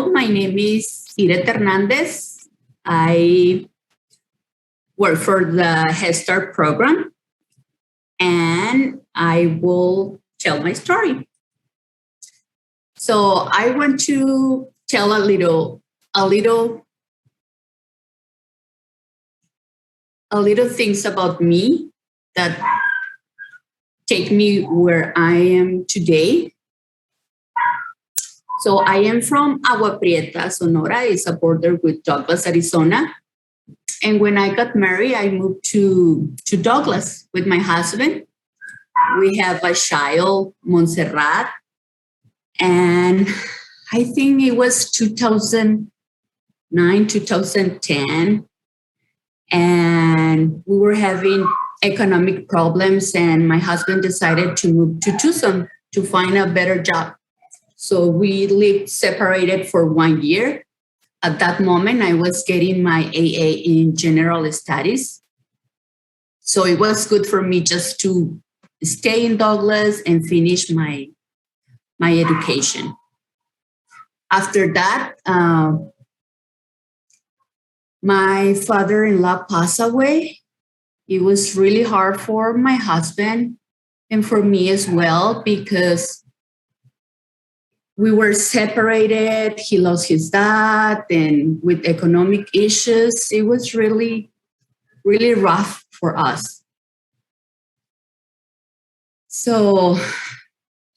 Hello, my name is Hernandez. I work for the Head Start program, and I will tell my story. So I want to tell a little things about me that take me where I am today. So I am from Agua Prieta, Sonora. It's a border with Douglas, Arizona. And when I got married, I moved to Douglas with my husband. We have a child, Montserrat. And I think it was 2009, 2010. And we were having economic problems, and my husband decided to move to Tucson to find a better job. So we lived separated for 1 year. At that moment, I was getting my AA in general studies. So it was good for me just to stay in Douglas and finish my education. After that, my father-in-law passed away. It was really hard for my husband and for me as well, because we were separated. He lost his dad, and with economic issues, it was really, really rough for us. So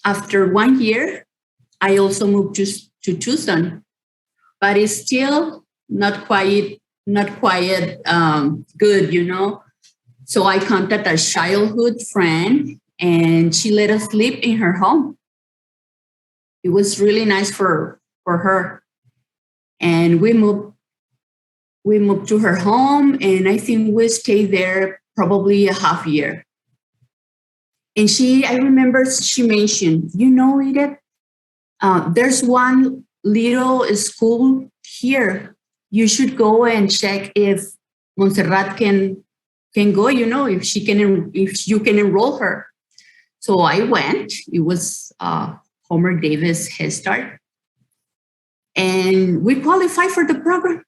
after 1 year, I also moved to Tucson, but it's still not quite good, you know. So I contacted a childhood friend, and she let us live in her home. It was really nice for her. And we moved to her home, and I think we stayed there probably a half year. And I remember she mentioned, Edith, there's one little school here. You should go and check if Montserrat can go, if you can enroll her. So I went. It was Homer Davis Head Start. And we qualified for the program.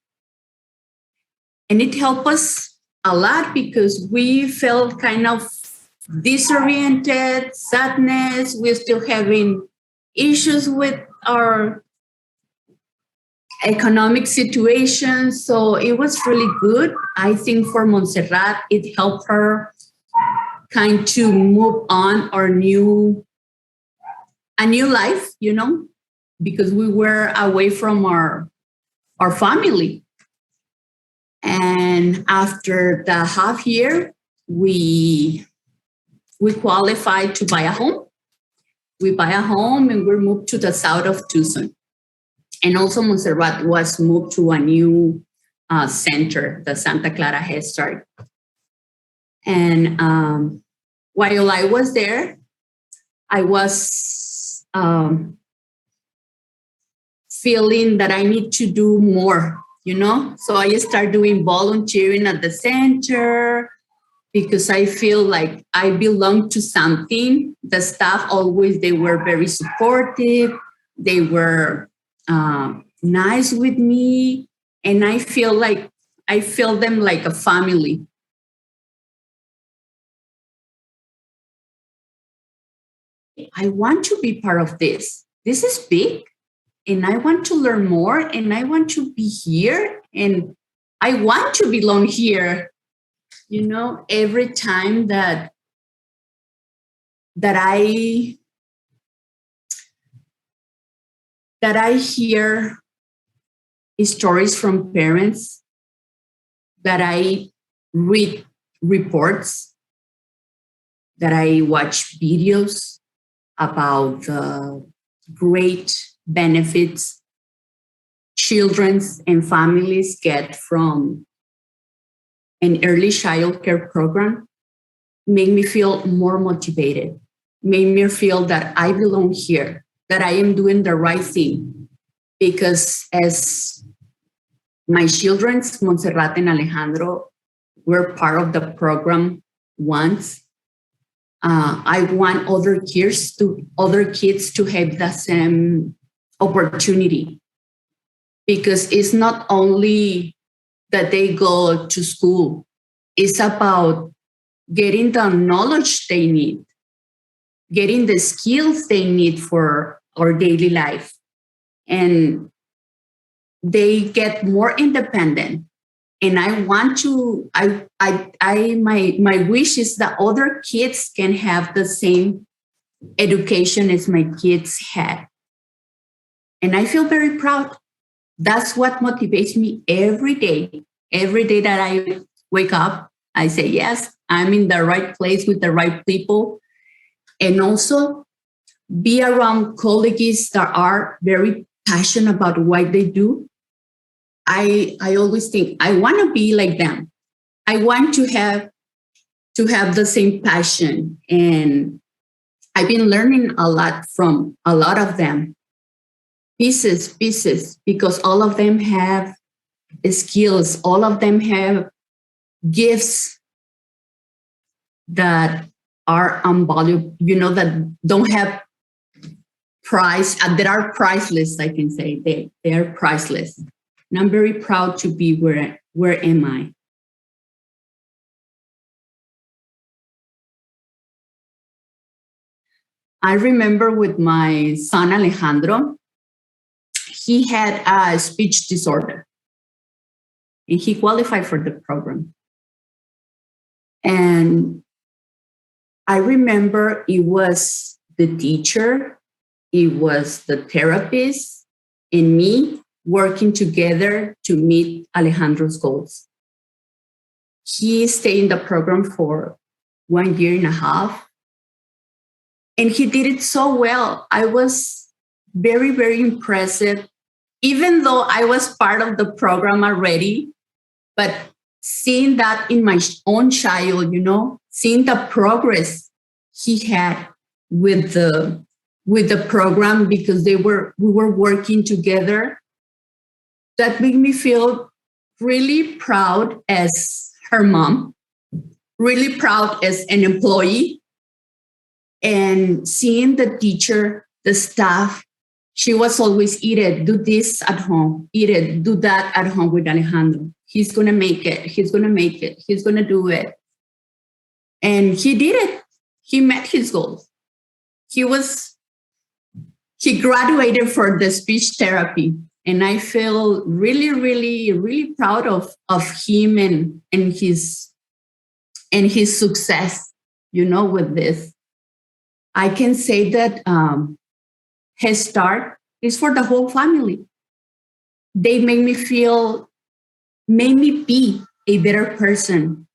And it helped us a lot because we felt kind of disoriented, sadness. We're still having issues with our economic situation. So it was really good. I think for Montserrat, it helped her kind to move on a new life, because we were away from our family. And after the half year, we qualified to buy a home. We buy a home, and we're moved to the south of Tucson. And also Montserrat was moved to a new center, the Santa Clara Head Start. And while I was there, I was feeling that I need to do more, So I started doing volunteering at the center because I feel like I belong to something. The staff they were very supportive. They were nice with me. And I feel them like a family. I want to be part of this. This is big, and I want to learn more, and I want to be here, and I want to belong here. Every time that I hear stories from parents, that I read reports, that I watch videos about the great benefits children and families get from an early child care program, make me feel more motivated, made me feel that I belong here, that I am doing the right thing. Because as my children, Montserrat and Alejandro, were part of the program once, I want other kids to have the same opportunity. because it's not only that they go to school, it's about getting the knowledge they need, getting the skills they need for our daily life. And they get more independent. And I want to, my wish is that other kids can have the same education as my kids had. And I feel very proud. That's what motivates me every day. Every day that I wake up, I say, yes, I'm in the right place with the right people. And also be around colleagues that are very passionate about what they do. I always think I want to be like them. I want to have the same passion. And I've been learning a lot from a lot of them. Pieces, because all of them have skills, all of them have gifts that are unvaluable, that don't have price, that are priceless, I can say. They are priceless. And I'm very proud to be where am I? I remember with my son Alejandro, he had a speech disorder and he qualified for the program. And I remember it was the teacher, it was the therapist, and me working together to meet Alejandro's goals. He stayed in the program for 1.5 years, and he did it so well. I was very, very impressed, even though I was part of the program already, but seeing that in my own child, seeing the progress he had with the program, because we were working together, that made me feel really proud as her mom, really proud as an employee, and seeing the teacher, the staff. She was always, eat it, do this at home, eat it, do that at home with Alejandro. He's going to make it. He's going to make it. He's going to do it. And he did it. He met his goals. He graduated for the speech therapy. And I feel really, really, really proud of him and his success, with this. I can say that Head Start is for the whole family. They made me be a better person,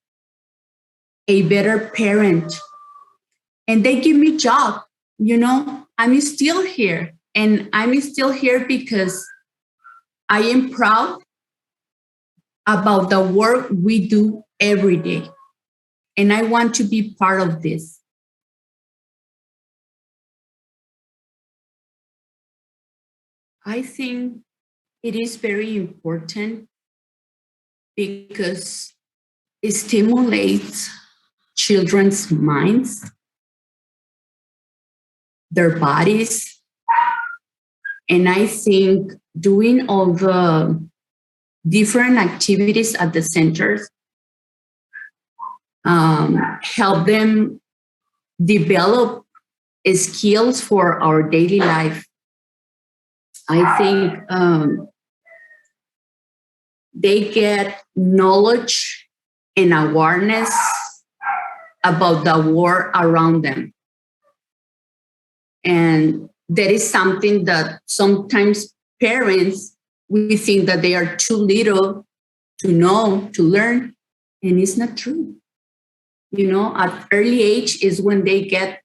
a better parent. And they give me job, I'm still here. And I'm still here because I am proud about the work we do every day. And I want to be part of this. I think it is very important because it stimulates children's minds, their bodies. And I think doing all the different activities at the centers help them develop skills for our daily life. I think they get knowledge and awareness about the world around them. And that is something that sometimes parents, we think that they are too little to know, to learn, and it's not true. At early age is when they get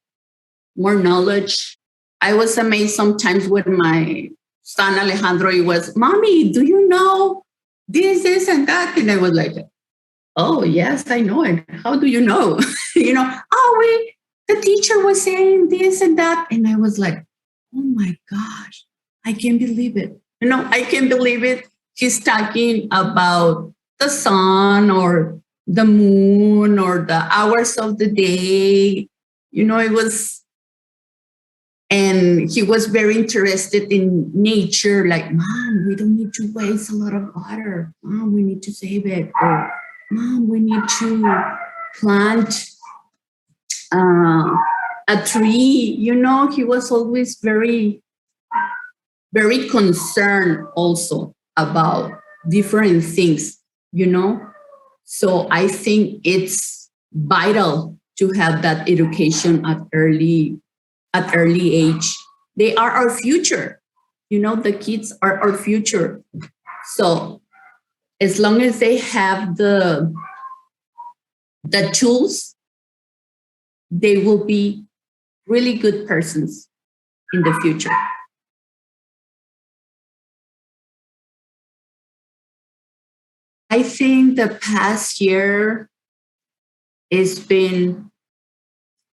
more knowledge. I was amazed sometimes with my son Alejandro. He was, Mommy, do you know this, and that? And I was like, oh, yes, I know it. How do you know? The teacher was saying this and that. And I was like, oh my gosh, I can't believe it. I can't believe it. He's talking about the sun or the moon or the hours of the day. It was And he was very interested in nature, like, Mom, we don't need to waste a lot of water. Mom, we need to save it. Or, Mom, we need to plant a tree. You know, he was always very, very concerned also about different things, you know. So I think it's vital to have that education at early age. They are our future. You know, the kids are our future. So as long as they have the tools, they will be really good persons in the future. I think the past year has been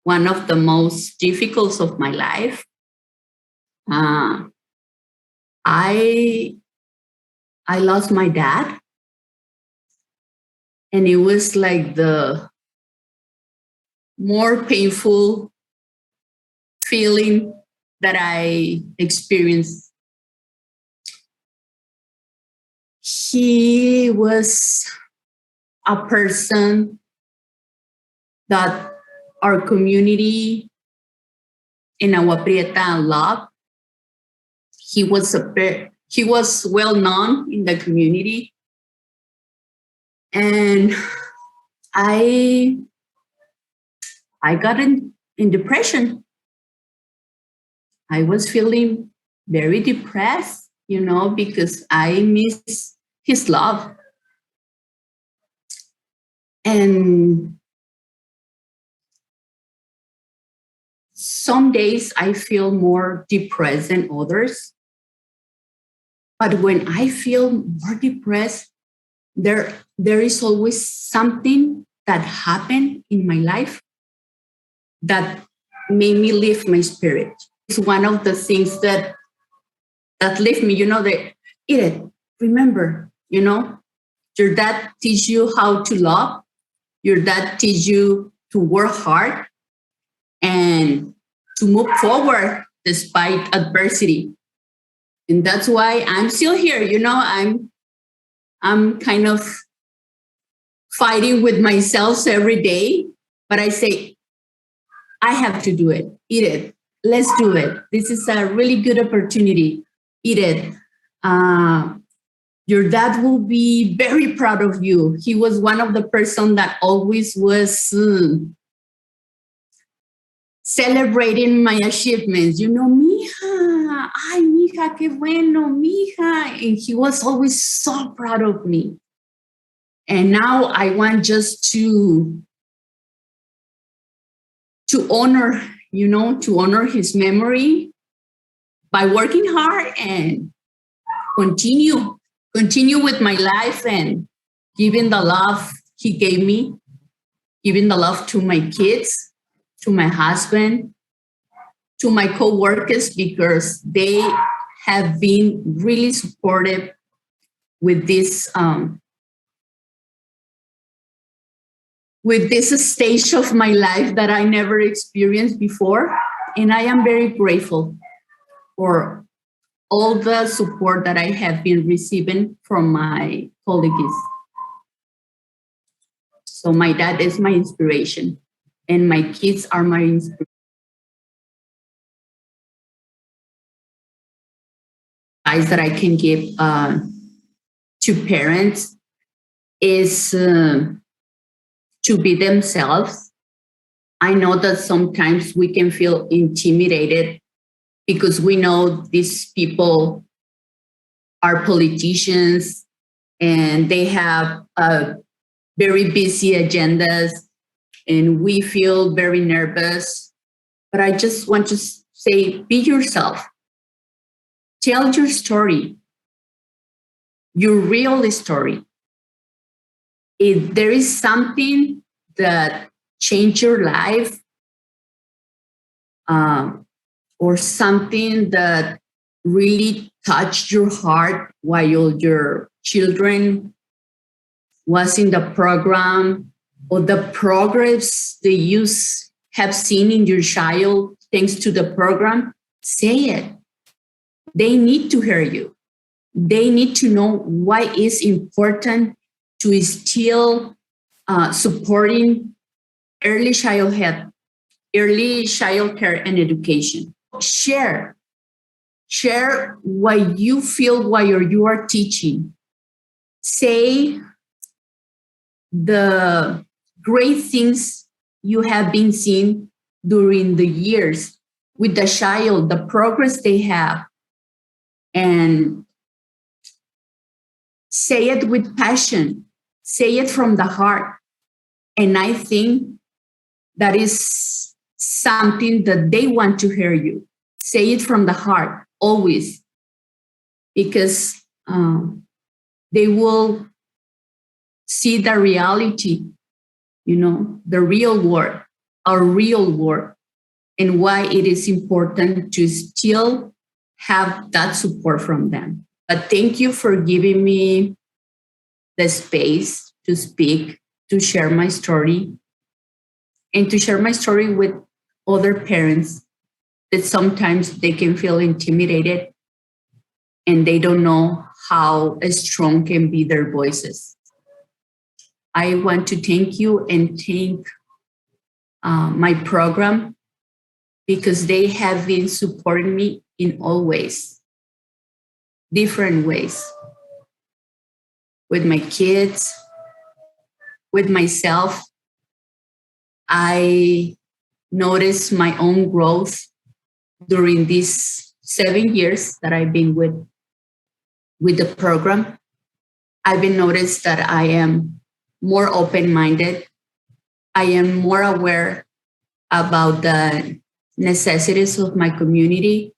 one of the most difficult of my life. I lost my dad, and it was like the more painful feeling that I experienced. He was a person that our community in Agua Prieta loved. He was well known in the community, and I got in depression. I was feeling very depressed, you know, because I miss his love. And some days I feel more depressed than others. But when I feel more depressed, there is always something that happened in my life that made me lift my spirit. It's one of the things that lift me, you know, that Edith, remember, you know, your dad teach you how to love, your dad teach you to work hard and to move forward despite adversity. And that's why I'm still here, you know, I'm kind of fighting with myself every day, but I say, I have to do it. Edith, let's do it. This is a really good opportunity. Edith, your dad will be very proud of you. He was one of the person that always was celebrating my achievements. You know, mija, ay, mija, qué bueno, mija. And he was always so proud of me. And now I want just to honor, you know, to honor his memory by working hard and continue with my life and giving the love he gave me, giving the love to my kids, to my husband, to my co-workers, because they have been really supportive with this stage of my life that I never experienced before. And I am very grateful for all the support that I have been receiving from my colleagues. So my dad is my inspiration, and my kids are my inspiration. Advice that I can give to parents is to be themselves. I know that sometimes we can feel intimidated because we know these people are politicians and they have very busy agendas, and we feel very nervous. But I just want to say, be yourself. Tell your story, your real story. If there is something that changed your life, or something that really touched your heart while your children was in the program, or the progress that you have seen in your child thanks to the program, Say it. They need to hear you. They need to know why it's important to still supporting early childhood, early child care and education. Share what you feel while you are teaching. Say the great things you have been seeing during the years with the child, the progress they have, and say it with passion, say it from the heart. And I think that is something that they want to hear you. Say it from the heart, always, because they will see the reality, the real world, our real world, and why it is important to still have that support from them. But thank you for giving me the space to speak, to share my story, and to share my story with other parents that sometimes they can feel intimidated and they don't know how strong can be their voices. I want to thank you and thank my program because they have been supporting me in all ways, different ways, with my kids, with myself. I noticed my own growth during these 7 years that I've been with the program. I've been noticed that I am more open-minded. I am more aware about the necessities of my community.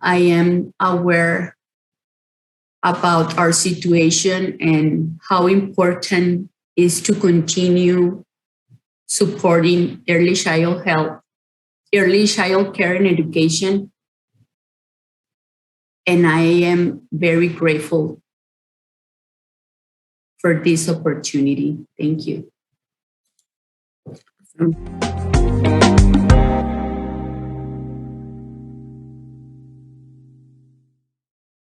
I am aware about our situation and how important it is to continue supporting early child health, early child care and education. And I am very grateful for this opportunity. Thank you.